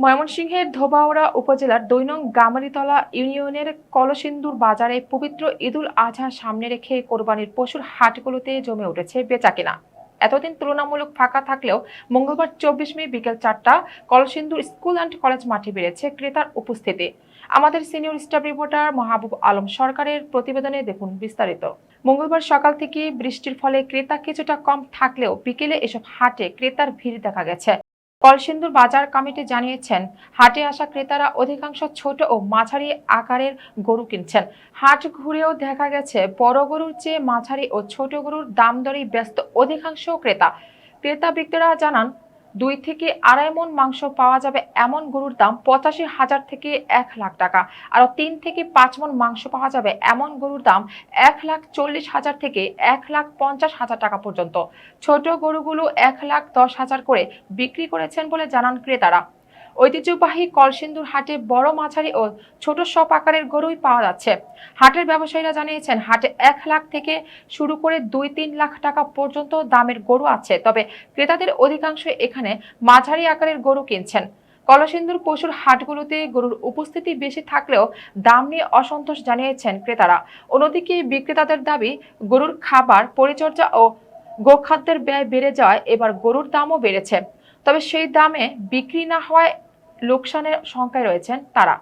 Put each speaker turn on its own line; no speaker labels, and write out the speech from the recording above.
ময়মনসিংহের ধোবাউড়া উপজেলার ২ নং গামারিতলা ইউনিয়নের কলসিন্দুর বাজারে পবিত্র ঈদুল আজহা সামনে রেখে কোরবানির পশুর হাটগুলোতে জমে উঠেছে বেচাকেনা। এতদিন তুলনামূলক ফাঁকা থাকলেও মঙ্গলবার ২৪ মে বিকেল ৪টা কলসিন্দুর স্কুল অ্যান্ড কলেজ মাঠে বেড়েছে ক্রেতার উপস্থিতি। আমাদের senior staff reporter Mahbub Alam সরকারের প্রতিবেদনে দেখুন বিস্তারিত। মঙ্গলবার সকাল থেকে বৃষ্টির ফলে ক্রেতা কিছুটা কম থাকলেও বিকেলে এসব হাটে ক্রেতার ভিড় দেখা গেছে। কলসিন্দুর বাজার কমিটি জানিয়েছেন, হাটে আসা ক্রেতারা অধিকাংশ ছোট ও মাঝারি আকারের গরু কিনছেন। হাট ঘুরেও দেখা গেছে বড় গরুর চেয়ে মাঝারি ও ছোট গরুর দাম দরেই ব্যস্ত অধিকাংশ ক্রেতা বিক্রেতারা জানান, ২ থেকে আড়াই মণ মাংস পাওয়া যাবে এমন গরুর দাম ৮৫,০০০ থেকে ১,০০,০০০ টাকা। আর ৩ থেকে ৫ মণ মাংস পাওয়া যাবে এমন গরুর দাম ১,৪০,০০০ থেকে ১,৫০,০০০ টাকা পর্যন্ত। ছোট গরুগুলো ১,১০,০০০ করে বিক্রি করেছেন বলে জানান ক্রেতারা। ঐতিহ্যবাহী কলসিন্দুর হাটে বড়, মাঝারি ও ছোট সব আকারের গরুই পাওয়া যাচ্ছে। হাটের ব্যবসায়ীরা জানিয়েছেন, হাটে ১,০০,০০০ থেকে শুরু করে ২-৩ লাখ টাকা পর্যন্ত দামের গরু আছে। তবে ক্রেতাদের অধিকাংশ এখানে মাঝারি আকারের গরু কিনছেন। কলসিন্দুর পশুর হাটগুলোতে গরুর উপস্থিতি বেশি থাকলেও দাম নিয়ে অসন্তোষ জানিয়েছেন ক্রেতারা। অন্যদিকে বিক্রেতাদের দাবি, গরুর খাবার, পরিচর্যা ও গোখাদ্যের ব্যয় বেড়ে যাওয়ায় এবার গরুর দামও বেড়েছে। তবে সেই দামে বিক্রি না হওয়ায় লোকসানের শঙ্কায় রয়েছেন তারা।